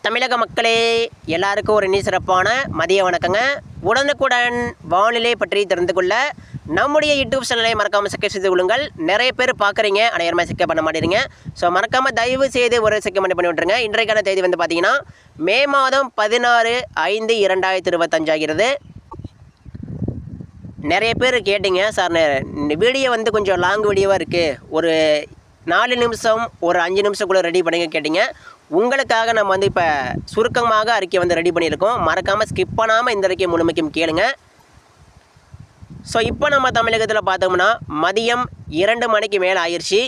தமிழக மக்களே எல்லாருக்கும் ஒரு இனி சிறப்பான மதிய வணக்கங்க. உடனுக்குடன் வானிலை பற்றி தெரிந்து கொள்ள நம்முடைய யூடியூப் சேனலை மறக்காமல் சப்ஸ்கிரைப் செய்து கொள்ளுங்கள். நிறைய பேர் பார்க்குறீங்க, அனைவருமே சப்ஸ்கிரைப் பண்ண மாட்டேறீங்க. ஸோ மறக்காமல் தயவு செய்து ஒரு சப்ஸ்கிரைப் பண்ணி விட்டுருங்க. இன்றைக்கான தேதி வந்து பார்த்தீங்கன்னா மே மாதம் 16/5/2025 ஆகிறது. நிறைய பேர் கேட்டிங்க, சார் வீடியோ வந்து கொஞ்சம் லாங் வீடியோவாக இருக்குது, ஒரு 4 நிமிஷம் ஒரு 5 நிமிஷத்துக்குள்ளே ரெடி பண்ணிங்க கேட்டிங்க. உங்களுக்காக நம்ம வந்து இப்போ சுருக்கமாக அறிக்கை வந்து ரெடி பண்ணியிருக்கோம். மறக்காமல் ஸ்கிப் பண்ணாமல் இந்த அறிக்கை முழுமைக்கும் கேளுங்க. ஸோ இப்போ நம்ம தமிழகத்தில் பார்த்தோம்னா மதியம் 2 மணிக்கு மேலே ஆயிடுச்சு.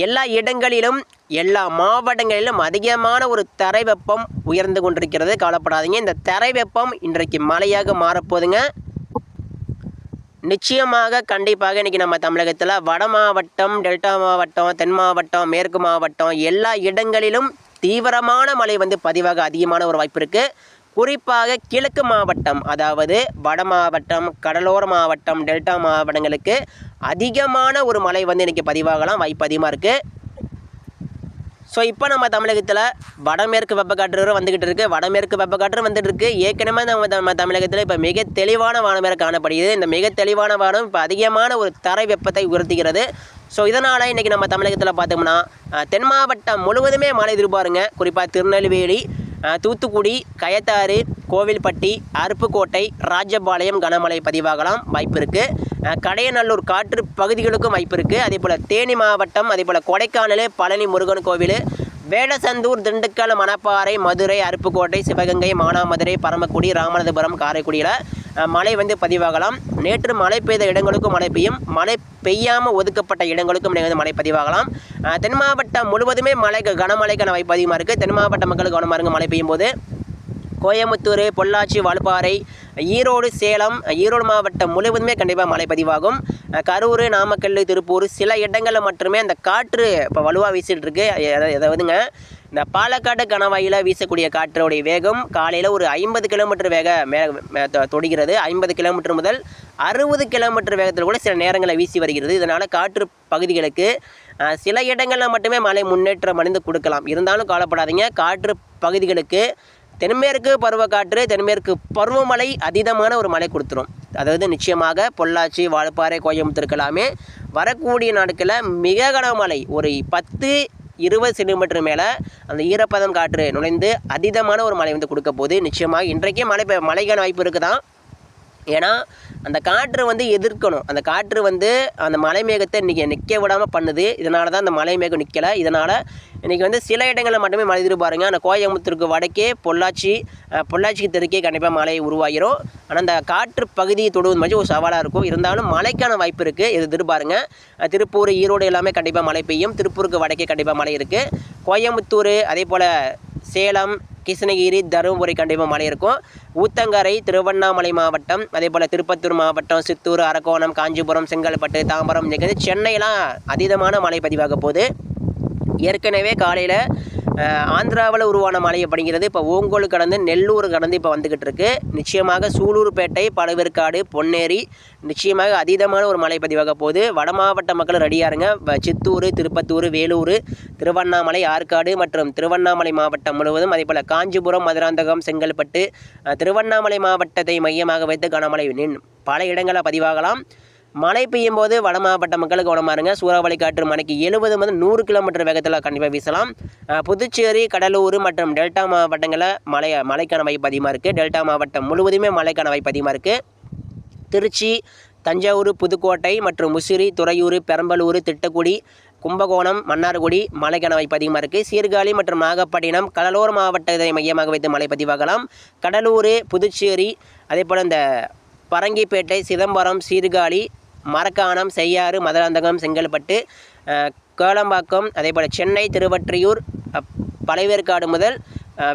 எல்லா இடங்களிலும் எல்லா மாவட்டங்களிலும் அதிகமான ஒரு தரை வெப்பம் உயர்ந்து கொண்டிருக்கிறது. கவலைப்படாதீங்க, இந்த தரை வெப்பம் இன்றைக்கு மழையாக மாறப்போகுதுங்க. நிச்சயமாக கண்டிப்பாக இன்றைக்கி நம்ம தமிழகத்தில் வட மாவட்டம், டெல்டா மாவட்டம், தென் மாவட்டம், மேற்கு மாவட்டம் எல்லா இடங்களிலும் தீவிரமான மழை வந்து பதிவாக அதிகமான ஒரு வாய்ப்பு இருக்குது. குறிப்பாக கிழக்கு மாவட்டம், அதாவது வட மாவட்டம், கடலோர மாவட்டம், டெல்டா மாவட்டங்களுக்கு அதிகமான ஒரு மழை வந்து இன்றைக்கி பதிவாகலாம் வாய்ப்பு அதிகமாக இருக்குது. ஸோ இப்போ நம்ம தமிழகத்தில் வடமேற்கு வெப்பக்காற்று வந்துக்கிட்டு இருக்குது. வடமேற்கு வெப்பக்காற்று வந்துட்டு இருக்குது. ஏற்கனவே நம்ம தமிழகத்தில் இப்போ மிக தெளிவான வானமாக காணப்படுகிறது. இந்த மிக தெளிவான வானம் இப்போ அதிகமான ஒரு தரை வெப்பத்தை உயர்த்துகிறது. ஸோ இதனால் இன்றைக்கி நம்ம தமிழகத்தில் பார்த்தோம்னா தென் மாவட்டம் முழுவதுமே மழை எதிர்பாருங்க. குறிப்பாக திருநெல்வேலி, தூத்துக்குடி, கயத்தாறு, கோவில்பட்டி, அருப்புக்கோட்டை, ராஜபாளையம் கனமழை பதிவாகலாம் வாய்ப்பு இருக்குது. கடையநல்லூர் காற்று பகுதிகளுக்கும் வாய்ப்பு இருக்குது. அதே போல் தேனி மாவட்டம், அதே போல் கொடைக்கானல், பழனி முருகன் கோவில், வேடசந்தூர், திண்டுக்கல், மணப்பாறை, மதுரை, அருப்புக்கோட்டை, சிவகங்கை, மானாமதுரை, பரமக்குடி, ராமநாதபுரம், காரைக்குடியில் மழை வந்து பதிவாகலாம். நேற்று மழை பெய்த இடங்களுக்கும் மழை பெய்யும், மழை பெய்யாமல் ஒதுக்கப்பட்ட இடங்களுக்கும் வந்து மழை பதிவாகலாம். தென் மாவட்டம் முழுவதுமே கனமழைக்கான வாய்ப்பு அதிகமாக இருக்குது. தென் மாவட்ட மக்களுக்கு கவனமாக இருங்க. மழை பெய்யும் போது கோயம்புத்தூர், பொள்ளாச்சி, வால்பாறை, ஈரோடு, சேலம், ஈரோடு மாவட்டம் முழுவதுமே கண்டிப்பாக மழை பதிவாகும். கரூர், நாமக்கல், திருப்பூர் சில இடங்களில் மட்டுமே அந்த காற்று இப்போ வலுவாக வீசிட்டு இருக்கு. அதாவதுங்க இந்த பாலக்காடு கணவாயில் வீசக்கூடிய காற்றோடைய வேகம் காலையில் ஒரு 50 கிலோமீட்டர் தொடுகிறது. 50 கிலோமீட்டர் முதல் 60 கிலோமீட்டர் வேகத்தில் கூட சில நேரங்களில் வீசி வருகிறது. இதனால் காற்று பகுதிகளுக்கு சில இடங்களில் மட்டுமே மழை முன்னேற்றம் அடைந்து கொடுக்கலாம். இருந்தாலும் கவலைப்படாதீங்க, காற்று பகுதிகளுக்கு தென்மேற்கு பருவக்காற்று, தென்மேற்கு பருவமழை அதீதமான ஒரு மழை கொடுத்துரும். அதாவது நிச்சயமாக பொள்ளாச்சி, வால்பாறை, கோயம்புத்தூருக்கெல்லாமே வரக்கூடிய நாட்களில் மிக கனமழை, ஒரு 10-20 சென்டிமீட்டர் மேலே அந்த ஈரப்பதம் காற்று நுழைந்து அதீதமான ஒரு மழை வந்து கொடுக்க போகுது. நிச்சயமாக இன்றைக்கே மழைக்கான வாய்ப்பு இருக்குதான். ஏன்னா அந்த காற்று வந்து எதிர்க்கணும். அந்த காற்று வந்து அந்த மலை மேகத்தை இன்றைக்கி நிற்க விடாமல் பண்ணுது. இதனால தான் அந்த மலை மேகம் நிற்கலை. இதனால் இன்றைக்கி வந்து சில இடங்களில் மட்டுமே மழை எதிர்பாருங்க. அந்த கோயம்புத்தூருக்கு வடக்கே, பொள்ளாச்சிக்கு தெற்கே கண்டிப்பாக மழை உருவாகிரும். ஆனால் அந்த காற்று பகுதியை தொடுவது மாதிரி ஒரு சவாலாக இருக்கும். இருந்தாலும் மழைக்கான வாய்ப்பு இருக்குது, இது எதிர்பாருங்க. திருப்பூர், ஈரோடு எல்லாமே கண்டிப்பாக மழை பெய்யும். திருப்பூருக்கு வடக்கே கண்டிப்பாக மழை இருக்குது. கோயம்புத்தூர், அதே போல் சேலம், கிருஷ்ணகிரி, தருமபுரி கண்டிப்பாக மழை இருக்கும். ஊத்தங்கரை, திருவண்ணாமலை மாவட்டம், அதே போல் திருப்பத்தூர் மாவட்டம், சித்தூர், அரக்கோணம், காஞ்சிபுரம், செங்கல்பட்டு, தாம்பரம், சென்னையெல்லாம் அதீதமான மழை பதிவாக போகுது. ஏற்கனவே காலையில் ஆந்திராவில் உருவான மழை அப்படிங்கிறது இப்போ ஓங்கோல் கடந்து நெல்லூர் கடந்து இப்போ வந்துக்கிட்டு இருக்குது. நிச்சயமாக சூலூர்பேட்டை, பழவேற்காடு, பொன்னேரி நிச்சயமாக அதீதமான ஒரு மழை பதிவாக போகுது. வட மாவட்ட மக்கள் ரெடியாருங்க. சித்தூர், திருப்பத்தூர், வேலூர், திருவண்ணாமலை, ஆற்காடு மற்றும் திருவண்ணாமலை மாவட்டம் முழுவதும், அதே போல் காஞ்சிபுரம், மதுராந்தகம், செங்கல்பட்டு, திருவண்ணாமலை மாவட்டத்தை மையமாக வைத்து கனமழை பல இடங்களில் பதிவாகலாம். மழை பெய்யும் போது வட மாவட்ட மக்களுக்கு கவனமாக இருங்க. சூறாவளி காற்று மணிக்கு 70 முதல் 100 கிலோமீட்டர் வேகத்தில் கண்டிப்பாக வீசலாம். புதுச்சேரி, கடலூர் மற்றும் டெல்டா மாவட்டங்களில் மழைக்கான வாய்ப்பு அதிகமாக இருக்குது. டெல்டா மாவட்டம் முழுவதுமே மழைக்கான வாய்ப்பு அதிகமாக இருக்குது. திருச்சி, தஞ்சாவூர், புதுக்கோட்டை மற்றும் முசிறி, துறையூர், பெரம்பலூர், திட்டக்குடி, கும்பகோணம், மன்னார்குடி மழைக்கான வாய்ப்பு அதிகமாக இருக்குது. சீர்காழி மற்றும் நாகப்பட்டினம் கடலோர மாவட்டத்தை மையமாக வைத்து மழை பதிவாகலாம். கடலூர், புதுச்சேரி, அதே போல் இந்த பரங்கிப்பேட்டை, சிதம்பரம், சீர்காழி, மரக்காணம், செய்யாறு, மதுராந்தகம், செங்கல்பட்டு, கோலம்பாக்கம், அதே போல் சென்னை, திருவொற்றியூர், பழவேற்காடு முதல்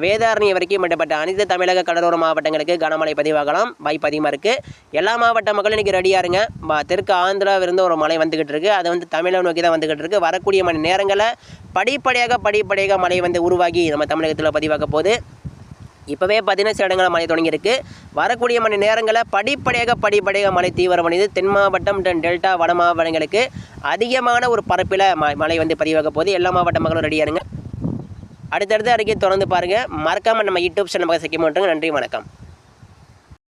வேதாரண்யம் வரைக்கும் மட்டுப்பட்ட அனைத்து தமிழக கடலோர மாவட்டங்களுக்கு கனமழை பதிவாகலாம் வாய்ப்பு அதிகமாக இருக்குது. எல்லா மாவட்ட மக்களும் இன்றைக்கி ரெடியாருங்க. தெற்கு ஆந்திராவிலிருந்து ஒரு மழை வந்துக்கிட்டு இருக்குது. அது வந்து தமிழகம் நோக்கி தான் வந்துக்கிட்டு இருக்குது. வரக்கூடிய மணி நேரங்களில் படிப்படியாக மழை வந்து உருவாகி நம்ம தமிழகத்தில் பதிவாக போகுது. இப்போவே பார்த்தீங்கன்னா சில இடங்களில் மழை தொடங்கியிருக்கு. வரக்கூடிய மணி நேரங்களில் படிப்படியாக மழை தீவிரமடைந்து தென் மாவட்டம், டெல்டா, வட மாவட்டங்களுக்கு அதிகமான ஒரு பரப்பில் மழை வந்து பதிவாக போகுது. எல்லா மாவட்ட மக்களும் ரெடியாருங்க. அடுத்தடுத்த அறிக்கை தொடர்ந்து பாருங்கள். மறக்காமல் நம்ம யூடியூப் சேனல் பக்கம் செய்ய மாட்டோங்க. நன்றி, வணக்கம்.